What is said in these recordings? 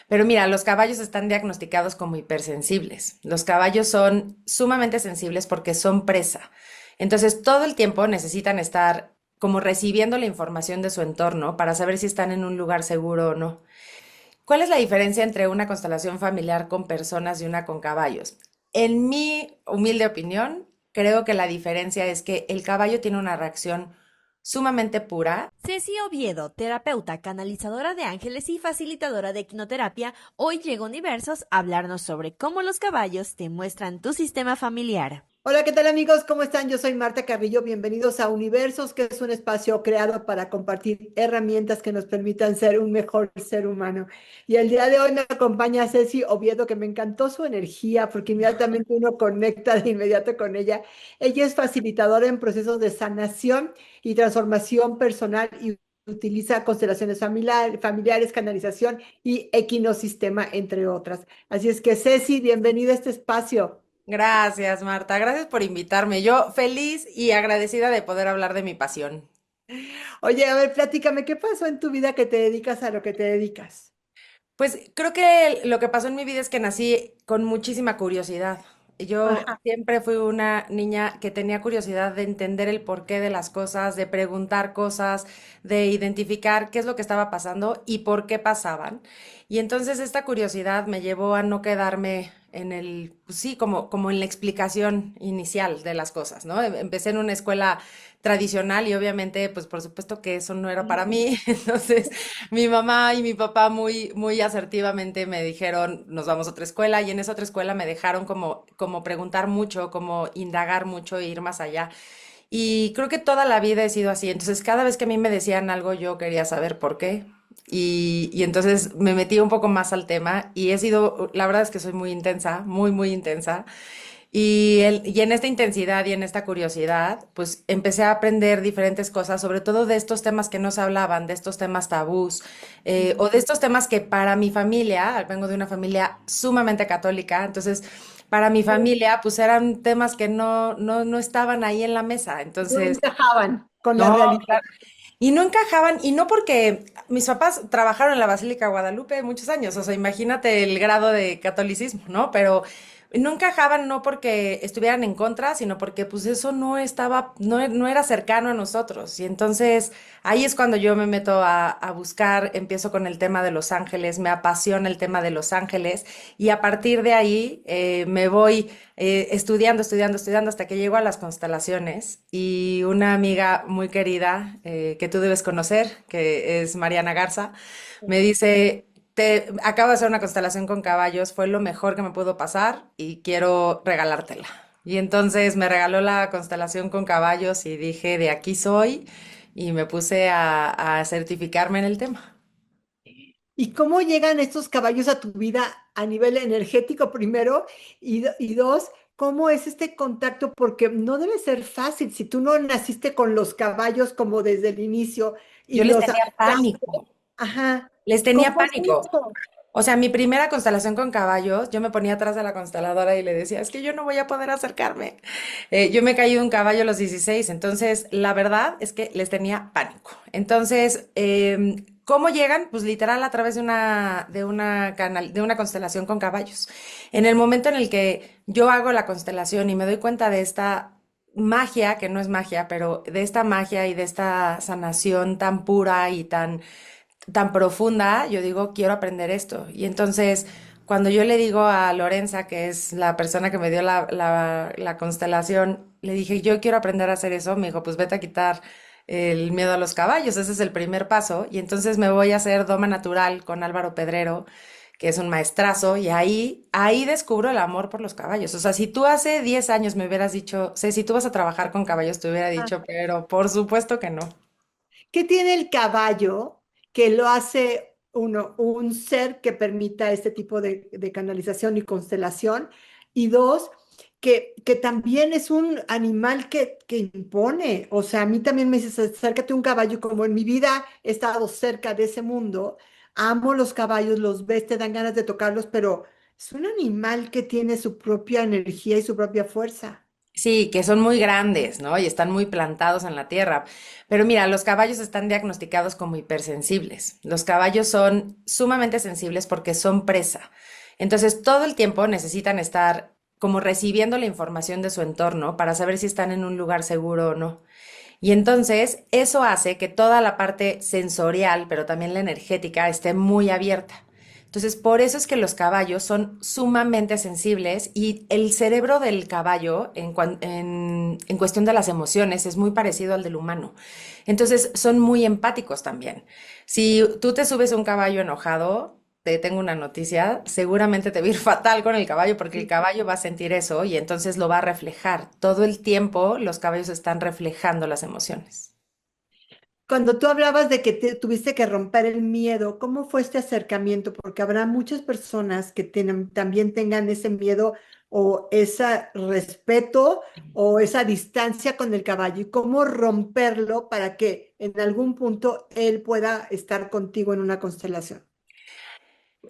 Pero mira, los caballos están diagnosticados como hipersensibles. Los caballos son sumamente sensibles porque son presa. Entonces, todo el tiempo necesitan estar como recibiendo la información de su entorno para saber si están en un lugar seguro o no. ¿Cuál es la diferencia entre una constelación familiar con personas y una con caballos? En mi humilde opinión, creo que la diferencia es que el caballo tiene una reacción sumamente pura. Ceci Oviedo, terapeuta, canalizadora de ángeles y facilitadora de quinoterapia, hoy llega a Universos a hablarnos sobre cómo los caballos te muestran tu sistema familiar. Hola, ¿qué tal amigos? ¿Cómo están? Yo soy Marta Carrillo. Bienvenidos a Universos, que es un espacio creado para compartir herramientas que nos permitan ser un mejor ser humano. Y el día de hoy me acompaña Ceci Oviedo, que me encantó su energía porque inmediatamente uno conecta de inmediato con ella. Ella es facilitadora en procesos de sanación y transformación personal y utiliza constelaciones familiares, canalización y equinosistema, entre otras. Así es que Ceci, bienvenida a este espacio. Gracias, Marta. Gracias por invitarme. Yo feliz y agradecida de poder hablar de mi pasión. Oye, a ver, platícame, ¿qué pasó en tu vida que te dedicas a lo que te dedicas? Pues creo que lo que pasó en mi vida es que nací con muchísima curiosidad. Yo Ajá. siempre fui una niña que tenía curiosidad de entender el porqué de las cosas, de preguntar cosas, de identificar qué es lo que estaba pasando y por qué pasaban. Y entonces esta curiosidad me llevó a no quedarme en el, pues sí, como en la explicación inicial de las cosas, ¿no? Empecé en una escuela tradicional y obviamente, pues por supuesto que eso no era para mí. Entonces mi mamá y mi papá muy asertivamente me dijeron, nos vamos a otra escuela, y en esa otra escuela me dejaron como preguntar mucho, como indagar mucho e ir más allá. Y creo que toda la vida he sido así. Entonces, cada vez que a mí me decían algo, yo quería saber por qué. Y entonces me metí un poco más al tema y he sido, la verdad es que soy muy intensa, muy intensa. Y en esta intensidad y en esta curiosidad, pues empecé a aprender diferentes cosas, sobre todo de estos temas que no se hablaban, de estos temas tabús, o de estos temas que para mi familia, vengo de una familia sumamente católica, entonces para mi familia, pues eran temas que no estaban ahí en la mesa. No Entonces, encajaban con la no, realidad. claro. Y no encajaban, y no porque mis papás trabajaron en la Basílica de Guadalupe muchos años, o sea, imagínate el grado de catolicismo, ¿no? Pero no encajaban no porque estuvieran en contra, sino porque pues eso no estaba, no era cercano a nosotros. Y entonces ahí es cuando yo me meto a buscar, empiezo con el tema de Los Ángeles, me apasiona el tema de Los Ángeles, y a partir de ahí me voy estudiando hasta que llego a las constelaciones, y una amiga muy querida que tú debes conocer, que es Mariana Garza, me dice, te acabo de hacer una constelación con caballos, fue lo mejor que me pudo pasar y quiero regalártela. Y entonces me regaló la constelación con caballos y dije, de aquí soy, y me puse a certificarme en el tema. ¿Y cómo llegan estos caballos a tu vida a nivel energético primero? Y dos, ¿cómo es este contacto? Porque no debe ser fácil si tú no naciste con los caballos como desde el inicio Yo y les los tenía adoptaste. pánico, Ajá. les tenía ¿Cómo es pánico. eso? O sea, mi primera constelación con caballos, yo me ponía atrás de la consteladora y le decía, es que yo no voy a poder acercarme. Yo me caí de un caballo a los 16, entonces la verdad es que les tenía pánico. Entonces, ¿cómo llegan? Pues literal a través de una constelación con caballos. En el momento en el que yo hago la constelación y me doy cuenta de esta magia, que no es magia, pero de esta magia y de esta sanación tan pura y tan profunda, yo digo, quiero aprender esto. Y entonces, cuando yo le digo a Lorenza, que es la persona que me dio la constelación, le dije, yo quiero aprender a hacer eso, me dijo, pues vete a quitar el miedo a los caballos, ese es el primer paso. Y entonces me voy a hacer Doma Natural con Álvaro Pedrero, que es un maestrazo, y ahí descubro el amor por los caballos. O sea, si tú hace 10 años me hubieras dicho, si tú vas a trabajar con caballos, te hubiera Ah, dicho, pero por supuesto que no. ¿qué tiene el caballo que lo hace uno, un ser que permita este tipo de canalización y constelación? Y dos, que también es un animal que impone. O sea, a mí también me dices, acércate a un caballo, y como en mi vida he estado cerca de ese mundo, amo los caballos, los ves, te dan ganas de tocarlos, pero es un animal que tiene su propia energía y su propia fuerza. Sí, que son muy grandes, ¿no? Y están muy plantados en la tierra. Pero mira, los caballos están diagnosticados como hipersensibles. Los caballos son sumamente sensibles porque son presa. Entonces, todo el tiempo necesitan estar como recibiendo la información de su entorno para saber si están en un lugar seguro o no. Y entonces, eso hace que toda la parte sensorial, pero también la energética, esté muy abierta. Entonces, por eso es que los caballos son sumamente sensibles y el cerebro del caballo en cuestión de las emociones es muy parecido al del humano. Entonces, son muy empáticos también. Si tú te subes a un caballo enojado, te tengo una noticia, seguramente te va a ir fatal con el caballo porque el caballo va a sentir eso y entonces lo va a reflejar. Todo el tiempo los caballos están reflejando las emociones. Cuando tú hablabas de que tuviste que romper el miedo, ¿cómo fue este acercamiento? Porque habrá muchas personas que también tengan ese miedo o ese respeto o esa distancia con el caballo. ¿Y cómo romperlo para que en algún punto él pueda estar contigo en una constelación?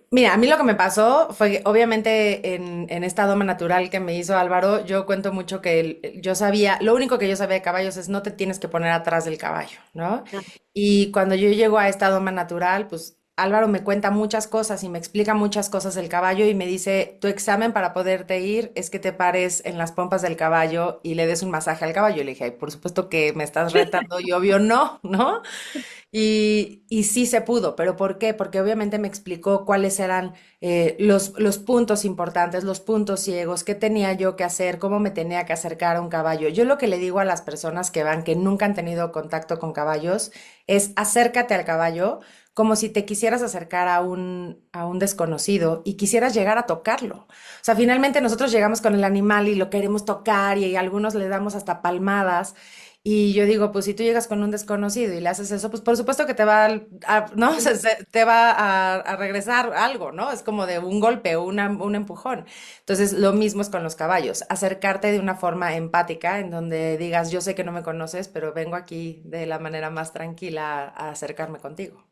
Mira, a mí lo que me pasó fue que obviamente en esta doma natural que me hizo Álvaro, yo cuento mucho que yo sabía, lo único que yo sabía de caballos es no te tienes que poner atrás del caballo, ¿no? Ah, Y cuando yo llego a esta doma natural, pues Álvaro me cuenta muchas cosas y me explica muchas cosas del caballo y me dice, tu examen para poderte ir es que te pares en las pompas del caballo y le des un masaje al caballo. Y le dije, "Ay, por supuesto que me estás retando y obvio no, ¿no? Y sí se pudo, pero ¿por qué? Porque obviamente me explicó cuáles eran los puntos importantes, los puntos ciegos, qué tenía yo que hacer, cómo me tenía que acercar a un caballo. Yo lo que le digo a las personas que van, que nunca han tenido contacto con caballos, es acércate al caballo como si te quisieras acercar a un desconocido y quisieras llegar a tocarlo. O sea, finalmente nosotros llegamos con el animal y lo queremos tocar y a algunos le damos hasta palmadas. Y yo digo, pues si tú llegas con un desconocido y le haces eso, pues por supuesto que te va ¿no? Te va a regresar algo, ¿no? Es como de un golpe o un empujón. Entonces, lo mismo es con los caballos, acercarte de una forma empática en donde digas, yo sé que no me conoces, pero vengo aquí de la manera más tranquila a acercarme contigo.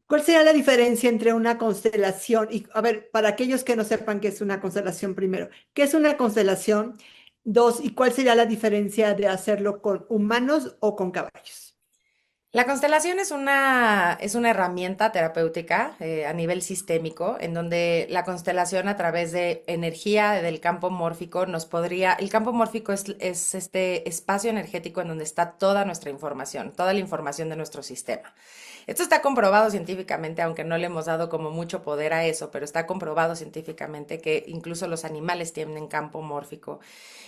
¿cuál sería la diferencia entre una constelación y, a ver, para aquellos que no sepan qué es una constelación primero, qué es una constelación? Dos, ¿y cuál sería la diferencia de hacerlo con humanos o con caballos? La constelación es una herramienta terapéutica a nivel sistémico, en donde la constelación a través de energía del campo mórfico nos podría, el campo mórfico es este espacio energético en donde está toda nuestra información, toda la información de nuestro sistema. Esto está comprobado científicamente, aunque no le hemos dado como mucho poder a eso, pero está comprobado científicamente que incluso los animales tienen campo mórfico.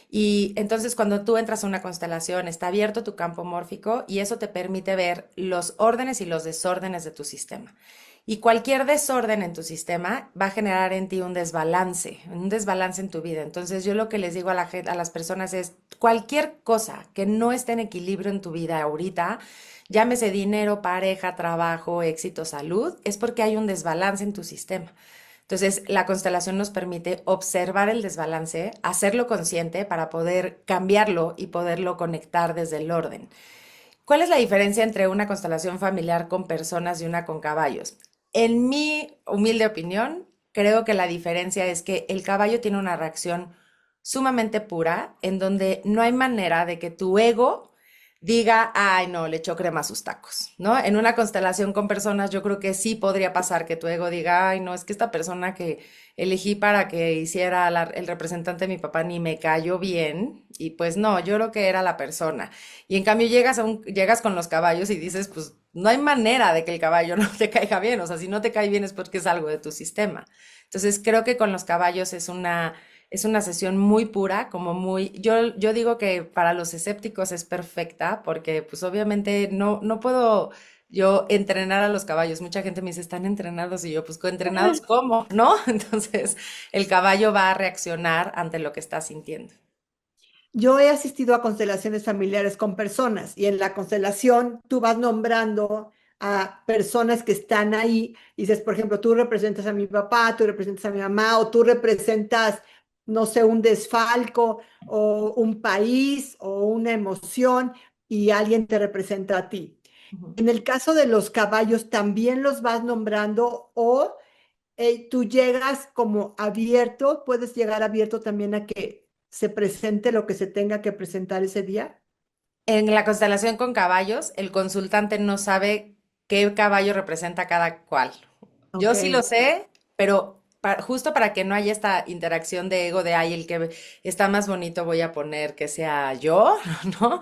Y entonces cuando tú entras a una constelación, está abierto tu campo mórfico y eso te permite ver los órdenes y los desórdenes de tu sistema. Y cualquier desorden en tu sistema va a generar en ti un desbalance en tu vida. Entonces yo lo que les digo a a las personas es, cualquier cosa que no esté en equilibrio en tu vida ahorita, llámese dinero, pareja, trabajo, éxito, salud, es porque hay un desbalance en tu sistema. Entonces, la constelación nos permite observar el desbalance, hacerlo consciente para poder cambiarlo y poderlo conectar desde el orden. ¿Cuál es la diferencia entre una constelación familiar con personas y una con caballos? En mi humilde opinión, creo que la diferencia es que el caballo tiene una reacción sumamente pura, en donde no hay manera de que tu ego diga, ay, no, le echó crema a sus tacos, ¿no? En una constelación con personas, yo creo que sí podría pasar que tu ego diga, ay, no, es que esta persona que elegí para que hiciera el representante de mi papá ni me cayó bien, y pues no, yo creo que era la persona. Y en cambio llegas con los caballos y dices, pues no hay manera de que el caballo no te caiga bien, o sea, si no te cae bien es porque es algo de tu sistema. Entonces creo que con los caballos es una sesión muy pura, como muy, yo digo que para los escépticos es perfecta, porque pues obviamente no puedo yo entrenar a los caballos. Mucha gente me dice, ¿están entrenados? Y yo, pues, ¿entrenados cómo? ¿No? Entonces, el caballo va a reaccionar ante lo que está sintiendo. Yo he asistido a constelaciones familiares con personas y en la constelación tú vas nombrando a personas que están ahí y dices, por ejemplo, tú representas a mi papá, tú representas a mi mamá o tú representas, no sé, un desfalco o un país o una emoción y alguien te representa a ti. Ujú. En el caso de los caballos, también los vas nombrando o tú llegas como abierto, puedes llegar abierto también a que se presente lo que se tenga que presentar ese día? En la constelación con caballos, el consultante no sabe qué caballo representa cada cual. Yo Ok. sí lo sé, pero justo para que no haya esta interacción de ego de, ay, el que está más bonito voy a poner que sea yo, ¿no?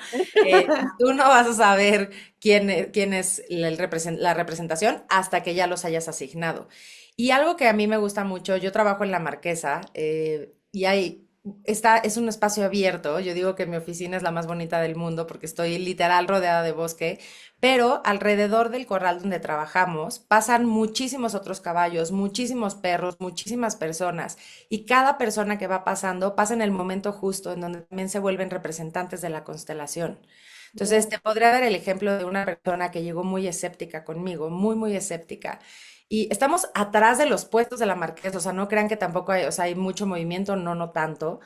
Tú no vas a saber quién es la representación hasta que ya los hayas asignado. Y algo que a mí me gusta mucho, yo trabajo en La Marquesa y es un espacio abierto. Yo digo que mi oficina es la más bonita del mundo porque estoy literal rodeada de bosque, pero alrededor del corral donde trabajamos pasan muchísimos otros caballos, muchísimos perros, muchísimas personas, y cada persona que va pasando pasa en el momento justo en donde también se vuelven representantes de la constelación. Entonces, te podría dar el ejemplo de una persona que llegó muy escéptica conmigo, muy, muy escéptica. Y estamos atrás de los puestos de la Marquesa, o sea, no crean que tampoco hay, o sea, hay mucho movimiento, no, no tanto,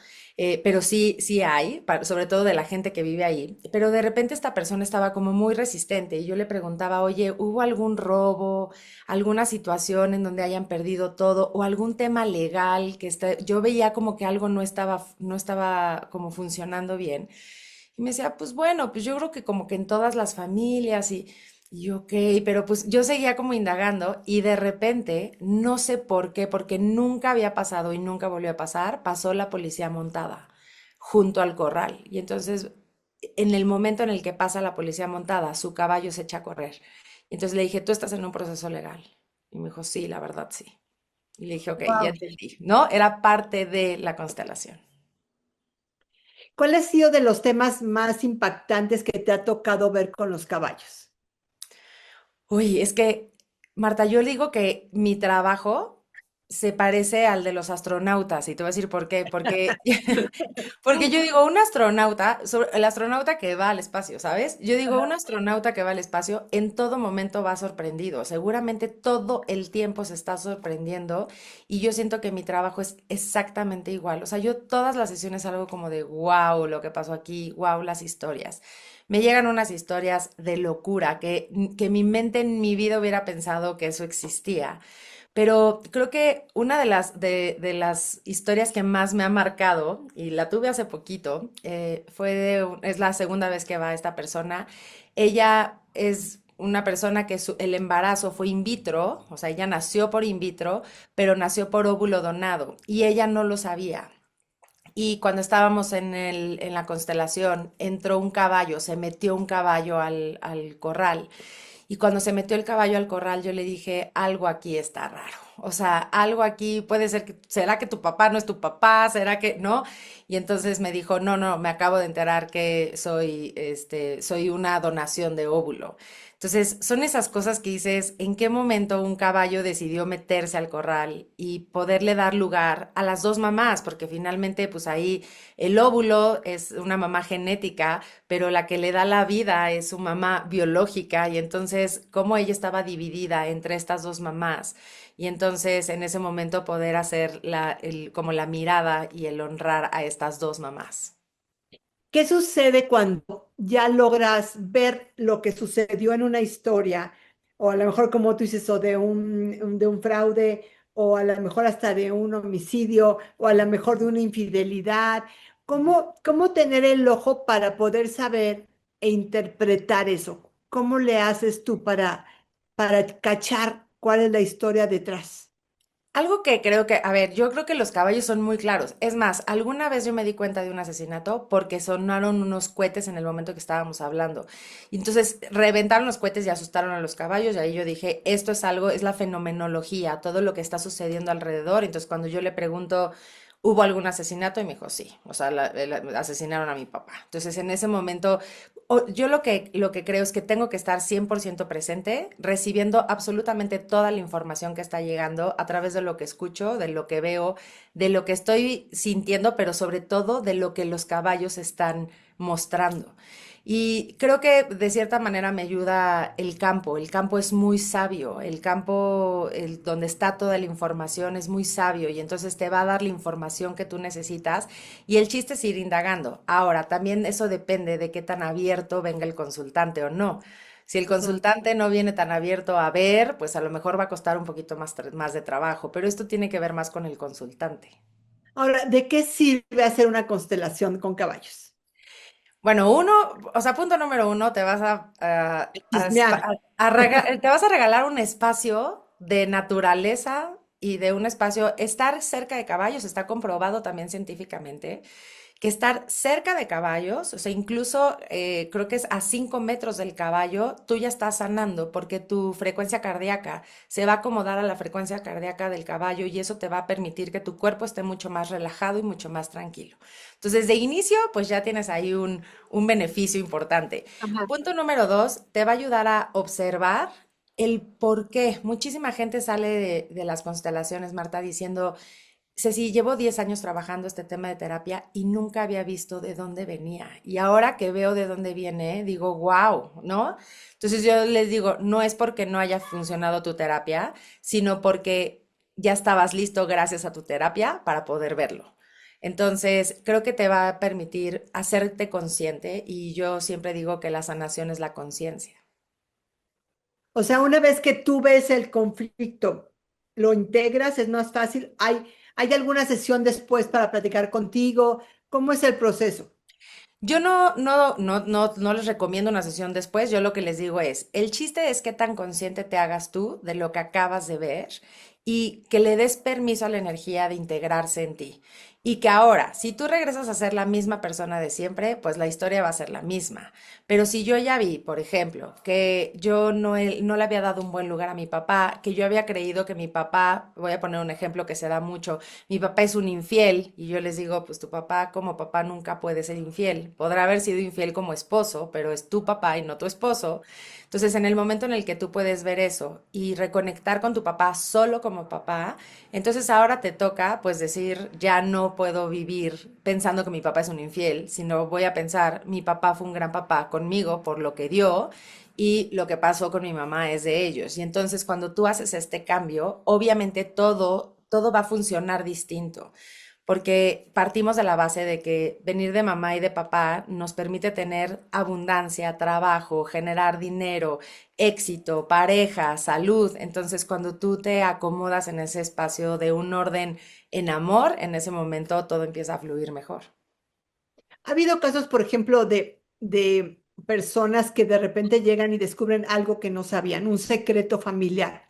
pero sí, sí hay, sobre todo de la gente que vive ahí. Pero de repente esta persona estaba como muy resistente y yo le preguntaba, oye, ¿hubo algún robo, alguna situación en donde hayan perdido todo o algún tema legal que yo veía como que algo no estaba como funcionando bien? Y me decía, pues bueno, pues yo creo que como que en todas las familias y yo, ok, pero pues yo seguía como indagando y de repente, no sé por qué, porque nunca había pasado y nunca volvió a pasar, pasó la policía montada junto al corral. Y entonces, en el momento en el que pasa la policía montada, su caballo se echa a correr. Y entonces le dije, ¿tú estás en un proceso legal? Y me dijo, sí, la verdad, sí. Y le dije, ok, ya Wow. entendí, ¿no? Era parte de la constelación. ¿Cuál ha sido de los temas más impactantes que te ha tocado ver con los caballos? Uy, es que, Marta, yo digo que mi trabajo se parece al de los astronautas, y te voy a decir por qué. Porque yo digo, un astronauta, el astronauta que va al espacio, ¿sabes? Yo digo, un astronauta que va al espacio en todo momento va sorprendido, seguramente todo el tiempo se está sorprendiendo y yo siento que mi trabajo es exactamente igual. O sea, yo todas las sesiones salgo como de, wow, lo que pasó aquí, wow, las historias. Me llegan unas historias de locura que mi mente en mi vida hubiera pensado que eso existía. Pero creo que una de las historias que más me ha marcado, y la tuve hace poquito, es la segunda vez que va esta persona. Ella es una persona que el embarazo fue in vitro, o sea, ella nació por in vitro, pero nació por óvulo donado, y ella no lo sabía. Y cuando estábamos en la constelación, entró un caballo, se metió un caballo al corral. Y cuando se metió el caballo al corral, yo le dije, algo aquí está raro. O sea, algo aquí puede ser que, ¿será que tu papá no es tu papá? ¿Será que no? Y entonces me dijo, no, no, me acabo de enterar que soy una donación de óvulo. Entonces, son esas cosas que dices, ¿en qué momento un caballo decidió meterse al corral y poderle dar lugar a las dos mamás? Porque finalmente, pues ahí el óvulo es una mamá genética, pero la que le da la vida es su mamá biológica y entonces cómo ella estaba dividida entre estas dos mamás y entonces en ese momento poder hacer como la mirada y el honrar a estas dos mamás. ¿Qué sucede cuando ya logras ver lo que sucedió en una historia, o a lo mejor como tú dices, o de un fraude, o a lo mejor hasta de un homicidio, o a lo mejor de una infidelidad? ¿Cómo tener el ojo para poder saber e interpretar eso? ¿Cómo le haces tú para cachar cuál es la historia detrás? Algo que creo que, a ver, yo creo que los caballos son muy claros. Es más, alguna vez yo me di cuenta de un asesinato porque sonaron unos cohetes en el momento que estábamos hablando. Y entonces reventaron los cohetes y asustaron a los caballos. Y ahí yo dije, esto es algo, es la fenomenología, todo lo que está sucediendo alrededor. Entonces cuando yo le pregunto, ¿hubo algún asesinato? Y me dijo, sí, o sea, asesinaron a mi papá. Entonces en ese momento yo lo que creo es que tengo que estar 100% presente, recibiendo absolutamente toda la información que está llegando a través de lo que escucho, de lo que veo, de lo que estoy sintiendo, pero sobre todo de lo que los caballos están mostrando. Y creo que de cierta manera me ayuda el campo. El campo es muy sabio. El campo, donde está toda la información, es muy sabio y entonces te va a dar la información que tú necesitas y el chiste es ir indagando. Ahora, también eso depende de qué tan abierto venga el consultante o no. Si el consultante no viene tan abierto a ver, pues a lo mejor va a costar un poquito más de trabajo, pero esto tiene que ver más con el consultante. Ahora, ¿de qué sirve hacer una constelación con caballos? Bueno, o sea, punto número uno, te vas Chismear. te vas a regalar un espacio de naturaleza y de un espacio, estar cerca de caballos, está comprobado también científicamente, que estar cerca de caballos, o sea, incluso creo que es a 5 metros del caballo, tú ya estás sanando porque tu frecuencia cardíaca se va a acomodar a la frecuencia cardíaca del caballo y eso te va a permitir que tu cuerpo esté mucho más relajado y mucho más tranquilo. Entonces, de inicio, pues ya tienes ahí un beneficio importante. Ajá. Punto número dos, te va a ayudar a observar el por qué. Muchísima gente sale de las constelaciones, Marta, diciendo, Ceci, llevo 10 años trabajando este tema de terapia y nunca había visto de dónde venía. Y ahora que veo de dónde viene, digo, wow, ¿no? Entonces yo les digo, no es porque no haya funcionado tu terapia, sino porque ya estabas listo gracias a tu terapia para poder verlo. Entonces, creo que te va a permitir hacerte consciente y yo siempre digo que la sanación es la conciencia. O sea, una vez que tú ves el conflicto, lo integras, es más fácil. ¿Hay alguna sesión después para platicar contigo? ¿Cómo es el proceso? Yo no les recomiendo una sesión después, yo lo que les digo es, el chiste es qué tan consciente te hagas tú de lo que acabas de ver y que le des permiso a la energía de integrarse en ti. Y que ahora, si tú regresas a ser la misma persona de siempre, pues la historia va a ser la misma. Pero si yo ya vi, por ejemplo, que yo no le había dado un buen lugar a mi papá, que yo había creído que mi papá, voy a poner un ejemplo que se da mucho, mi papá es un infiel y yo les digo, pues tu papá como papá nunca puede ser infiel. Podrá haber sido infiel como esposo, pero es tu papá y no tu esposo. Entonces, en el momento en el que tú puedes ver eso y reconectar con tu papá solo como papá, entonces ahora te toca pues decir, ya no puedo vivir pensando que mi papá es un infiel, sino voy a pensar, mi papá fue un gran papá conmigo por lo que dio y lo que pasó con mi mamá es de ellos. Y entonces cuando tú haces este cambio, obviamente todo va a funcionar distinto, porque partimos de la base de que venir de mamá y de papá nos permite tener abundancia, trabajo, generar dinero, éxito, pareja, salud. Entonces cuando tú te acomodas en ese espacio de un orden en amor, en ese momento todo empieza a fluir mejor. ¿Ha habido casos, por ejemplo, de personas que de repente llegan y descubren algo que no sabían, un secreto familiar?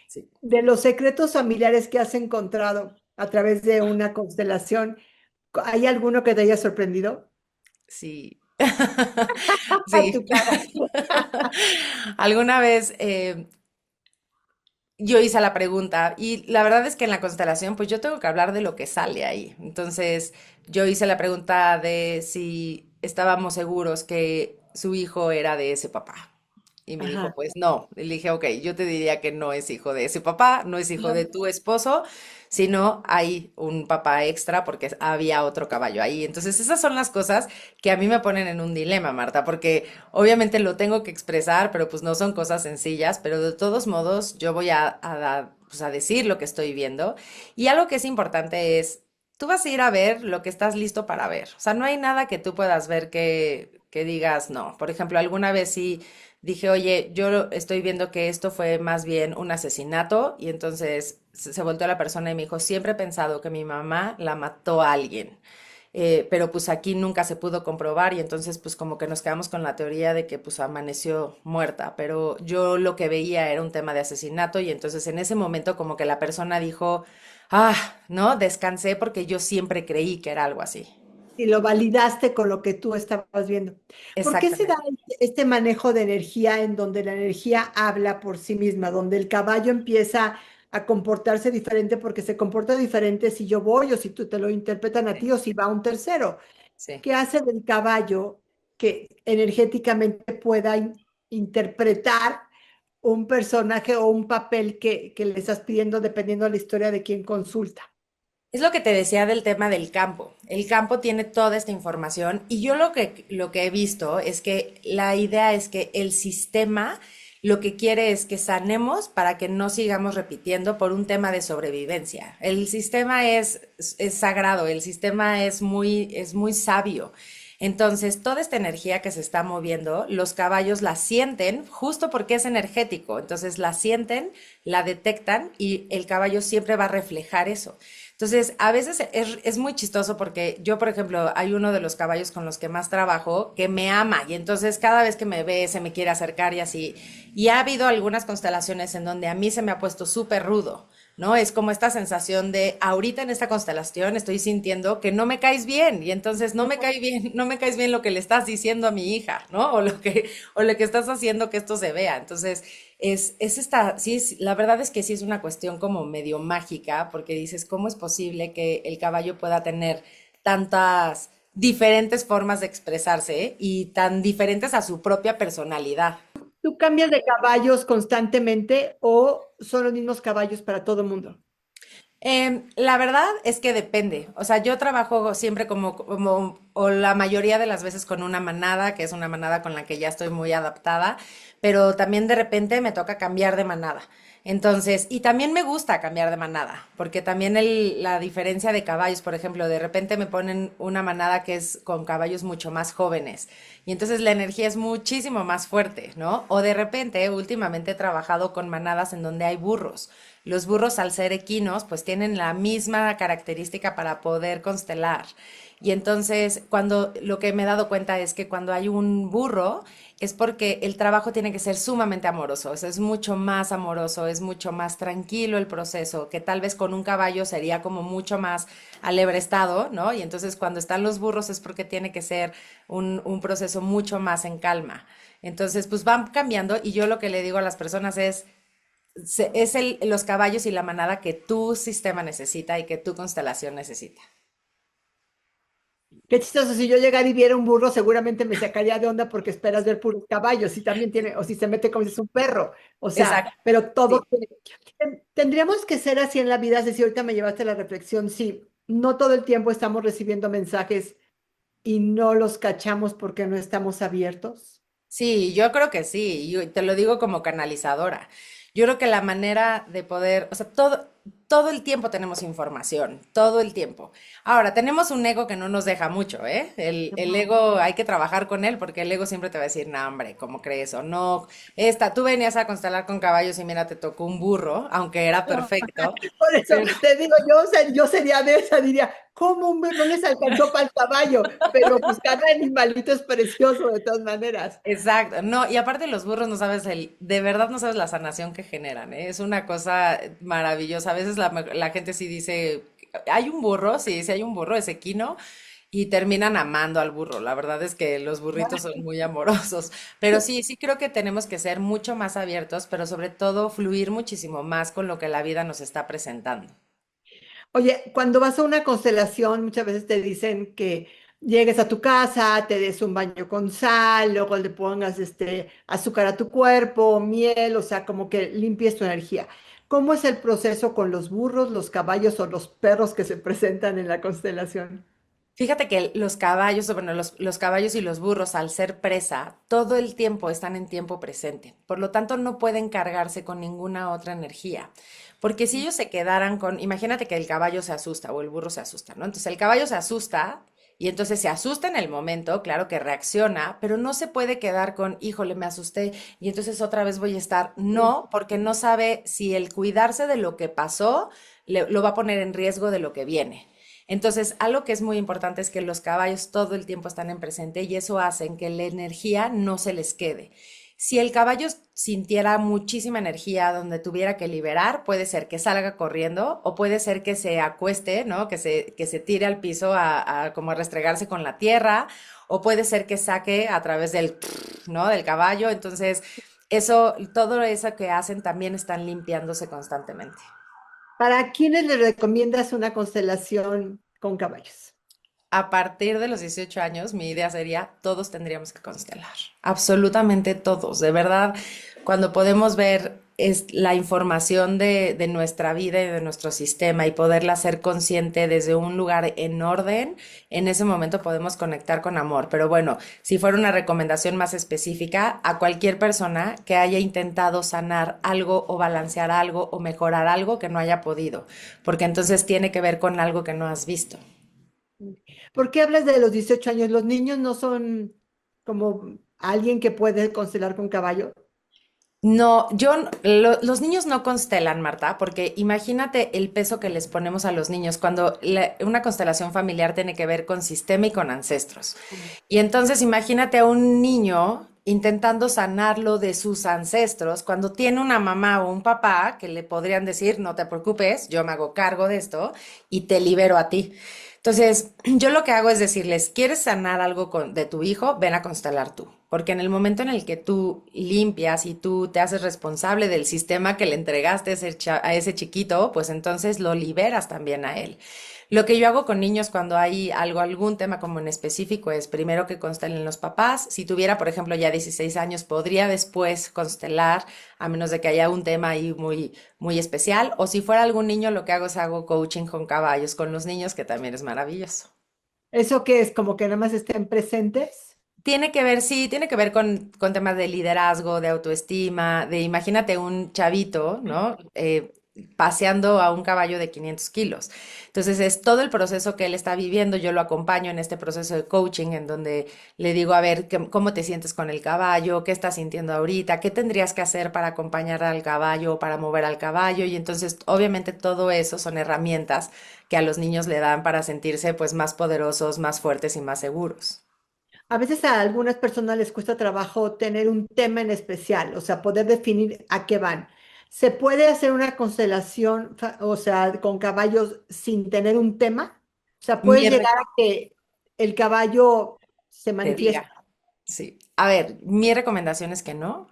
Sí. De los secretos familiares que has encontrado a través de una constelación, ¿hay alguno que te haya sorprendido? Sí. Tu Sí. cara. Alguna vez yo hice la pregunta y la verdad es que en la constelación pues yo tengo que hablar de lo que sale ahí. Entonces yo hice la pregunta de si estábamos seguros que su hijo era de ese papá. Y me dijo, Ajá. pues no. Y le dije, ok, yo te diría que no es hijo de ese papá, no es hijo de tu esposo, sino hay un papá extra porque había otro caballo ahí. Entonces esas son las cosas que a mí me ponen en un dilema, Marta, porque obviamente lo tengo que expresar, pero pues no son cosas sencillas, pero de todos modos yo voy pues, a decir lo que estoy viendo. Y algo que es importante es, tú vas a ir a ver lo que estás listo para ver. O sea, no hay nada que tú puedas ver que digas no. Por ejemplo, alguna vez sí dije, oye, yo estoy viendo que esto fue más bien un asesinato y entonces se volteó la persona y me dijo, siempre he pensado que mi mamá la mató a alguien. Pero pues aquí nunca se pudo comprobar y entonces pues como que nos quedamos con la teoría de que pues amaneció muerta, pero yo lo que veía era un tema de asesinato y entonces en ese momento como que la persona dijo, ah, no, descansé porque yo siempre creí que era algo así. Y lo validaste con lo que tú estabas viendo. ¿Por qué se da Exactamente. este manejo de energía en donde la energía habla por sí misma, donde el caballo empieza a comportarse diferente porque se comporta diferente si yo voy o si tú te lo interpretan a Sí, ti o si va un tercero? sí. ¿Qué hace del caballo que energéticamente pueda interpretar un personaje o un papel que le estás pidiendo dependiendo de la historia de quien consulta? Es lo que te decía del tema del campo. El campo tiene toda esta información y yo lo que he visto es que la idea es que el sistema lo que quiere es que sanemos para que no sigamos repitiendo por un tema de sobrevivencia. El sistema es sagrado, el sistema es muy sabio. Entonces, toda esta energía que se está moviendo, los caballos la sienten justo porque es energético. Entonces, la sienten, la detectan y el caballo siempre va a reflejar eso. Entonces, a veces es muy chistoso porque yo, por ejemplo, hay uno de los caballos con los que más trabajo que me ama y entonces cada vez que me ve se me quiere acercar y así. Y ha habido algunas constelaciones en donde a mí se me ha puesto súper rudo, ¿no? Es como esta sensación de ahorita en esta constelación estoy sintiendo que no me caes bien y entonces no me cae bien, no me caes bien lo que le estás diciendo a mi hija, ¿no? O lo que estás haciendo que esto se vea. Entonces, es esta, sí, la verdad es que sí es una cuestión como medio mágica, porque dices, ¿cómo es posible que el caballo pueda tener tantas diferentes formas de expresarse y tan diferentes a su propia personalidad? ¿Tú cambias de caballos constantemente o son los mismos caballos para todo el mundo? La verdad es que depende. O sea, yo trabajo siempre o la mayoría de las veces con una manada, que es una manada con la que ya estoy muy adaptada, pero también de repente me toca cambiar de manada. Entonces, y también me gusta cambiar de manada, porque también la diferencia de caballos, por ejemplo, de repente me ponen una manada que es con caballos mucho más jóvenes, y entonces la energía es muchísimo más fuerte, ¿no? O de repente, últimamente he trabajado con manadas en donde hay burros. Los burros, al ser equinos, pues tienen la misma característica para poder constelar. Y entonces, cuando lo que me he dado cuenta es que cuando hay un burro, es porque el trabajo tiene que ser sumamente amoroso. O sea, es mucho más amoroso, es mucho más tranquilo el proceso, que tal vez con un caballo sería como mucho más alebrestado, ¿no? Y entonces, cuando están los burros es porque tiene que ser un proceso mucho más en calma. Entonces, pues van cambiando y yo lo que le digo a las personas es los caballos y la manada que tu sistema necesita y que tu constelación necesita. Qué chistoso, si yo llegara y viera un burro, seguramente me sacaría de onda porque esperas ver puros caballos, si también tiene, o si se mete como si es un perro, o sea, Exacto. pero todo Sí. tendríamos que ser así en la vida, es decir, ahorita me llevaste a la reflexión, sí, no todo el tiempo estamos recibiendo mensajes y no los cachamos porque no estamos abiertos. Sí, yo creo que sí, y te lo digo como canalizadora. Yo creo que la manera de poder, o sea, todo el tiempo tenemos información, todo el tiempo. Ahora, tenemos un ego que no nos deja mucho, ¿eh? El ego hay que trabajar con él porque el ego siempre te va a decir, no, hombre, ¿cómo crees? O no, tú venías a constelar con caballos y mira, te tocó un burro, aunque era perfecto. Por eso Pero te digo, yo sería de esa, diría, ¿cómo no les alcanzó para el caballo? Pero pues cada animalito es precioso de todas maneras. exacto, no, y aparte los burros no sabes de verdad no sabes la sanación que generan, ¿eh? Es una cosa maravillosa. A veces la gente sí dice, hay un burro, sí, sí hay un burro, es equino, y terminan amando al burro. La verdad es que los burritos son muy amorosos, pero sí, sí creo que tenemos que ser mucho más abiertos, pero sobre todo fluir muchísimo más con lo que la vida nos está presentando. Oye, cuando vas a una constelación, muchas veces te dicen que llegues a tu casa, te des un baño con sal, luego le pongas azúcar a tu cuerpo, miel, o sea, como que limpies tu energía. ¿Cómo es el proceso con los burros, los caballos o los perros que se presentan en la constelación? Fíjate que los caballos, bueno, los caballos y los burros, al ser presa, todo el tiempo están en tiempo presente. Por lo tanto, no pueden cargarse con ninguna otra energía. Porque si ellos se quedaran con, imagínate que el caballo se asusta o el burro se asusta, ¿no? Entonces el caballo se asusta y entonces se asusta en el momento, claro que reacciona, pero no se puede quedar con, híjole, me asusté y entonces otra vez voy a estar. No, porque no sabe si el cuidarse de lo que pasó lo va a poner en riesgo de lo que viene. Entonces, algo que es muy importante es que los caballos todo el tiempo están en presente y eso hace que la energía no se les quede. Si el caballo sintiera muchísima energía donde tuviera que liberar, puede ser que salga corriendo o puede ser que se acueste, ¿no? Que se tire al piso como a restregarse con la tierra o puede ser que saque a través del, ¿no? Del caballo. Entonces, todo eso que hacen también están limpiándose constantemente. ¿Para quiénes les recomiendas una constelación con caballos? A partir de los 18 años, mi idea sería, todos tendríamos que constelar, absolutamente todos, de verdad, cuando podemos ver la información de nuestra vida y de nuestro sistema y poderla hacer consciente desde un lugar en orden, en ese momento podemos conectar con amor. Pero bueno, si fuera una recomendación más específica, a cualquier persona que haya intentado sanar algo o balancear algo o mejorar algo que no haya podido, porque entonces tiene que ver con algo que no has visto. ¿Por qué hablas de los 18 años? ¿Los niños no son como alguien que puede constelar con caballo? No, los niños no constelan, Marta, porque imagínate el peso que les ponemos a los niños cuando una constelación familiar tiene que ver con sistema y con ancestros. Y entonces imagínate a un niño intentando sanarlo de sus ancestros cuando tiene una mamá o un papá que le podrían decir, no te preocupes, yo me hago cargo de esto y te libero a ti. Entonces, yo lo que hago es decirles, ¿quieres sanar algo de tu hijo? Ven a constelar tú. Porque en el momento en el que tú limpias y tú te haces responsable del sistema que le entregaste a a ese chiquito, pues entonces lo liberas también a él. Lo que yo hago con niños cuando hay algún tema como en específico es primero que constelen los papás. Si tuviera, por ejemplo, ya 16 años, podría después constelar, a menos de que haya un tema ahí muy especial. O si fuera algún niño, lo que hago es hago coaching con caballos, con los niños, que también es maravilloso. ¿Eso qué es? ¿Como que nada más estén presentes? Tiene que ver, sí, tiene que ver con temas de liderazgo, de autoestima, de imagínate un chavito, ¿no? Paseando a un caballo de 500 kilos. Entonces es todo el proceso que él está viviendo, yo lo acompaño en este proceso de coaching en donde le digo, a ver, ¿cómo te sientes con el caballo? ¿Qué estás sintiendo ahorita? ¿Qué tendrías que hacer para acompañar al caballo, para mover al caballo? Y entonces, obviamente, todo eso son herramientas que a los niños le dan para sentirse pues más poderosos, más fuertes y más seguros. A veces a algunas personas les cuesta trabajo tener un tema en especial, o sea, poder definir a qué van. ¿Se puede hacer una constelación, o sea, con caballos sin tener un tema? O sea, Mi puedes llegar a que el caballo se te manifieste. diga. Sí. A ver, mi recomendación es que no,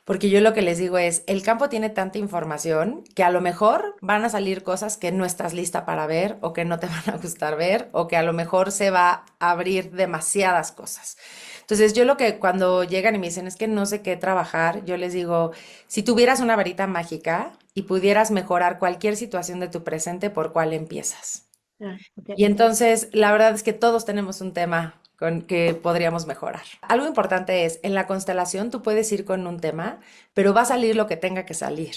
porque yo lo que les digo es, el campo tiene tanta información que a lo mejor van a salir cosas que no estás lista para ver o que no te van a gustar ver o que a lo mejor se va a abrir demasiadas cosas. Entonces yo lo que cuando llegan y me dicen es que no sé qué trabajar, yo les digo, si tuvieras una varita mágica y pudieras mejorar cualquier situación de tu presente, ¿por cuál empiezas? Ah, ok. Y entonces, la verdad es que todos tenemos un tema con que podríamos mejorar. Algo importante es, en la constelación tú puedes ir con un tema, pero va a salir lo que tenga que salir.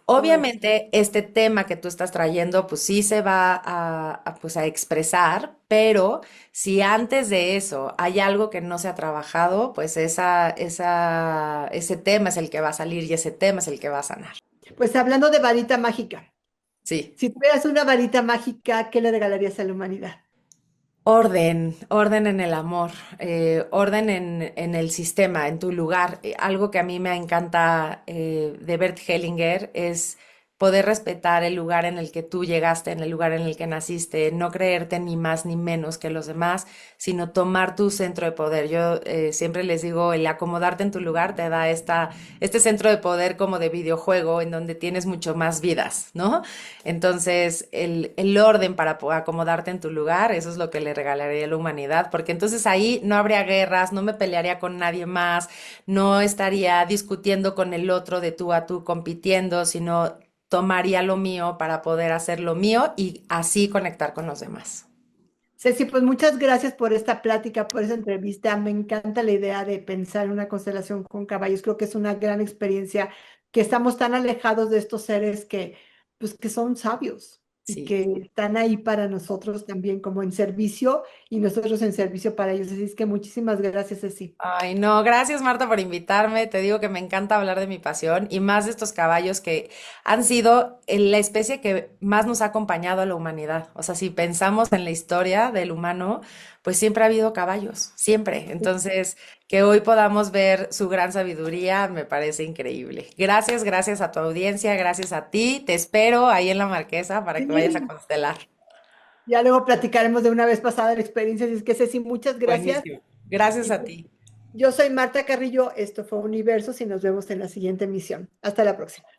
Oh, Obviamente, este tema que tú estás trayendo, pues sí se va pues a expresar, pero si antes de eso hay algo que no se ha trabajado, pues ese tema es el que va a salir y ese tema es el que va a sanar. pues hablando de varita mágica, Sí. si tuvieras una varita mágica, ¿qué le regalarías a la humanidad? Orden, orden en el amor, orden en el sistema, en tu lugar. Algo que a mí me encanta de Bert Hellinger es poder respetar el lugar en el que tú llegaste, en el lugar en el que naciste, no creerte ni más ni menos que los demás, sino tomar tu centro de poder. Yo siempre les digo, el acomodarte en tu lugar te da este centro de poder como de videojuego en donde tienes mucho más vidas, ¿no? Entonces, el orden para acomodarte en tu lugar, eso es lo que le regalaría a la humanidad, porque entonces ahí no habría guerras, no me pelearía con nadie más, no estaría discutiendo con el otro de tú a tú compitiendo, sino tomaría lo mío para poder hacer lo mío y así conectar con los demás. Ceci, pues muchas gracias por esta plática, por esa entrevista. Me encanta la idea de pensar en una constelación con caballos. Creo que es una gran experiencia, que estamos tan alejados de estos seres que, pues, que son sabios y Sí. que están ahí para nosotros también como en servicio y nosotros en servicio para ellos. Así es que muchísimas gracias, Ceci. Ay, no, gracias Marta por invitarme. Te digo que me encanta hablar de mi pasión y más de estos caballos que han sido la especie que más nos ha acompañado a la humanidad. O sea, si pensamos en la historia del humano, pues siempre ha habido caballos, siempre. Entonces, que hoy podamos ver su gran sabiduría me parece increíble. Gracias, gracias a tu audiencia, gracias a ti. Te espero ahí en la Marquesa para que vayas a Sí, constelar. ya luego platicaremos de una vez pasada la experiencia. Así es que, Ceci, muchas gracias. Buenísimo. Gracias Y a pues, ti. yo soy Marta Carrillo, esto fue Universos y nos vemos en la siguiente emisión. Hasta la próxima.